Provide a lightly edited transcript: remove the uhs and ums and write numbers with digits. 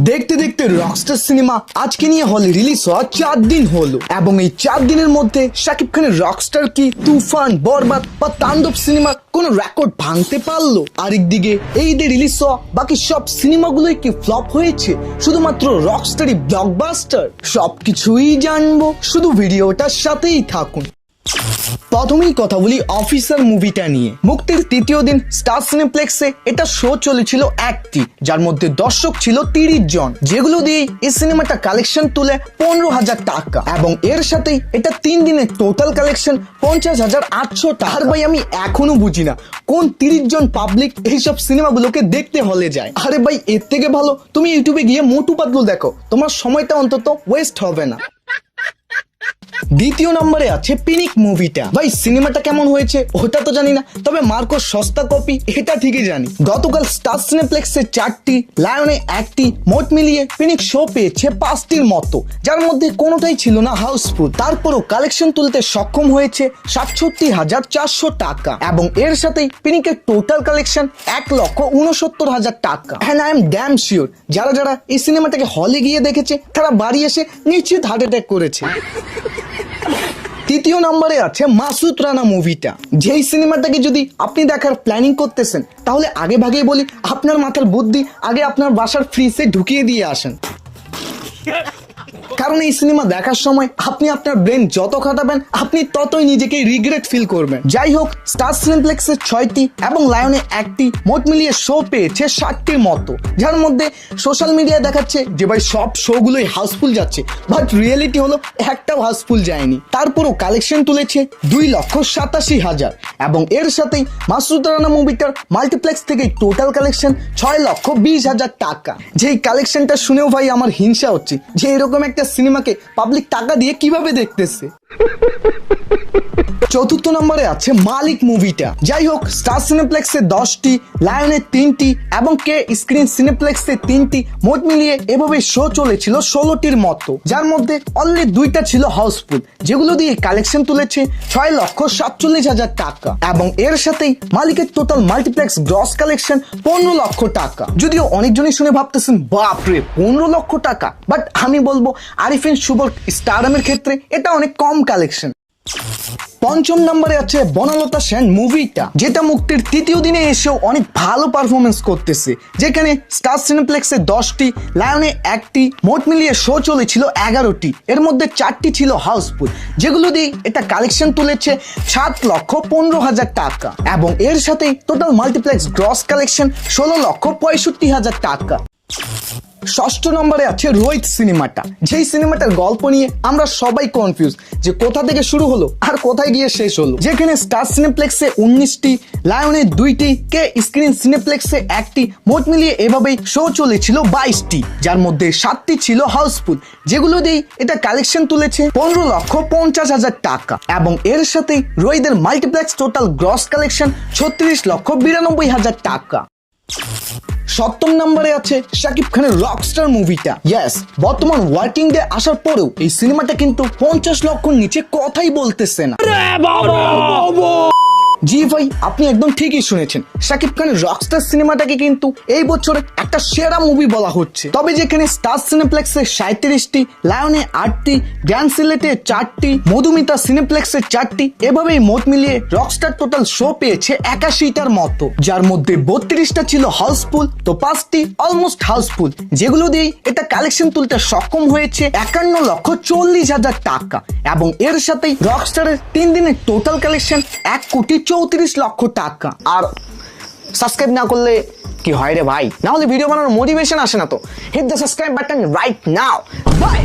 দেখতে দেখতে Rockstar cinema আজকে নিয়ে হলে রিলিজ হওয়া 4 দিন হলো এবং এই 4 দিনের মধ্যে শাকিব খানের রকস্টার কি তুফান, বরবাদ বা তাণ্ডব সিনেমা কোন রেকর্ড ভাঙতে পারলো? আরেকদিকে এই ঈদে রিলিজ হওয়া বাকি সব সিনেমাগুলোই কি ফ্লপ হয়েছে শুধুমাত্র রকস্টারই ব্লকবাস্টার? সবকিছুই জানবো, শুধু ভিডিওটার সাথেই থাকুন। প্রথমেই কথা বলি অফিসার মুভিটা নিয়ে। মুক্তির তৃতীয় দিন স্টার সিনেপ্লেক্সে এটা শো চলেছিল একটি, যার মধ্যে দর্শক ছিল 30 জন, যেগুলো দিয়ে এই সিনেমাটা কালেকশন তুলে 15,000 টাকা এবং এর সাথে এটা 3 দিনের টোটাল কালেকশন 50,800 টাকা। ভাই আমি এখনো বুঝি না কোন 30 জন পাবলিক এইসব সিনেমাগুলোকে দেখতে হলে যায়। আরে ভাই এর থেকে ভালো তুমি ইউটিউবে গিয়ে মোটু পাতলু দেখো, তোমার সময়টা অন্তত ওয়েস্ট হবে না। দ্বিতীয় নম্বরে আছে পিনিক মুভিটা। ভাই সিনেমাটা কেমন হয়েছে ওটা তো জানি না, তবে মার্কোর সস্তা কপি এটা ঠিকই জানি। গতকাল স্টার সিনেপ্লেক্সে 4টি, লায়নে 1টি, মোট মিলিয়ে পিনিক শো পেয়েছে 5টির মতো, যার মধ্যে কোনোটাই ছিল না হাউসফুল। তারপরও কালেকশন তুলতে সক্ষম হয়েছে 67,400 টাকা এবং এর সাথেই পিনিকের টোটাল কালেকশন 1,69,000 টাকা। And I am damn sure যারা যারা এই সিনেমাটাকে হলে গিয়ে দেখেছে তারা বাড়ি এসে নিশ্চিত হার্ট অ্যাটাক করেছে। তৃতীয় নম্বরে আছে মাসুদ রানা মুভিটা। যেই সিনেমাটাকে যদি আপনি দেখার প্ল্যানিং করতেছেন তাহলে আগে ভাগেই বলি আপনার মাথার বুদ্ধি আগে আপনার বাসার ফ্রিজে ঢুকিয়ে দিয়ে আসেন, কারণ এই সিনেমা দেখার সময় আপনি আপনার ব্রেন যত খাটাবেন আপনি ততই নিজেকে রিগ্রেট ফিল করবেন। যাই হোক, স্টার সিনেপ্লেক্সে 6টি এবং লায়নে 1টি, মোট মিলিয়ে শো পেয়েছে 60টির মতো, যার মধ্যে সোশ্যাল মিডিয়ায় দেখাচ্ছে যে ভাই সব শো গুলোই হাউসফুল যাচ্ছে, বাট রিয়েলিটি হলো একটাও হাউসফুল যায়নি। তারপরও কালেকশন তুলেছে 2,87,000 এবং এর সাথেই মাসুদ রানা মুভিটার মাল্টিপ্লেক্স থেকে টোটাল কালেকশন 6,20,000 টাকা। যেই কালেকশনটা শুনেও ভাই আমার হিংসা হচ্ছে যে এরকম একটা সিনেমাকে পাবলিক টাকা দিয়ে কিভাবে দেখতেছে। চতুর্থ নম্বরে আছে মালিক মুভিটা। যাই হোক, স্টার সিনেপ্লেক্সে 10টি, লায়নে 3টি এবং কে স্ক্রিন সিনেপ্লেক্সে 3টি, মোট মিলিয়ে এভাবে শো চলেছিল 16টির মতো, যার মধ্যে অনলি 2টা ছিল হাউসফুল, যেগুলো দিয়ে কালেকশন তুলেছে 6,47,000 টাকা এবং এর সাথেই মালিকের টোটাল মাল্টিপ্লেক্স গ্রস কালেকশন 15 লক্ষ টাকা। যদিও অনেকজনই শুনে ভাবতেছেন বাপরে 15 লক্ষ টাকা, বাট আমি বলবো আরিফিন শুভর স্টারডামের ক্ষেত্রে এটা অনেক কম কালেকশন। পঞ্চম নম্বরে আছে বনলতা সেন মুভিটা, যেটা মুক্তির তৃতীয় দিনে এসেও অনেক ভালো পারফরমেন্স করতেছে। যেখানে স্টার সিনেপ্লেক্সে 10টি, লায়নে 1টি, মোট মিলিয়ে শো চলেছিল 11টি, এর মধ্যে 4টি ছিল হাউসফুল, যেগুলো দিয়ে এটা কালেকশন তুলেছে 7,15,000 টাকা এবং এর সাথে টোটাল মাল্টিপ্লেক্স গ্রস কালেকশন 16,65,000 টাকা। ষষ্ঠ নম্বরে আছে রোহিত সিনেমাটা। যেই সিনেমাটার গল্প নিয়ে আমরা সবাই কনফিউজ যে কোথা থেকে শুরু হলো আর কোথায় গিয়ে শেষ হলো। যেখানে স্টার সিনেপ্লেক্সে 19টি, লায়নে 2টি, কে স্ক্রিন সিনেপ্লেক্সে 1টি, মোট মিলিয়ে এভাবেই শো চলেছিল 22টি, যার মধ্যে 7টি ছিল হাউসফুল, যেগুলো দিয়ে এটা কালেকশন তুলেছে 15,50,000 টাকা এবং এর সাথে রোহিতের মাল্টিপ্লেক্স টোটাল গ্রস কালেকশন 36,92,000 টাকা। সপ্তম নম্বরে আছে শাকিব খানের রকস্টার মুভিটা। ইয়েস, বর্তমান ওয়ার্কিং ডে আসার পরেও এই সিনেমাটা কিন্তু 50 লক্ষর নিচে কথাই বলতেছে না। জি ভাই, আপনি একদম ঠিকই শুনেছেন, শাকিব খানের রকস্টার সিনেমাটাকে কিন্তু এই বছরের একটা সেরা মুভি বলা হচ্ছে। তবে যেখানে স্টার সিনেপ্লেক্সে 37টি, লায়নে 8টি, গ্র্যান্ড সিলেটে 4টি, মধুমিতা সিনেপ্লেক্সে 4টি, এভাবেই মোট মিলিয়ে রকস্টার টোটাল শো পেয়েছে 81টার মতো, যার মধ্যে 32টা ছিল হাউসফুল, তো 5টি অলমোস্ট হাউসফুল, যেগুলো দিয়ে এটা কালেকশন তুলতে সক্ষম হয়েছে 51,40,000 টাকা এবং এর সাথেই রকস্টারের 3 দিনের টোটাল কালেকশন 1,34,00,000 টাকা। আর সাবস্ক্রাইব না করলে কি হয় রে ভাই, না হলে ভিডিও বানানোর মোটিভেশন আসে না। তো hit the subscribe button right now. By.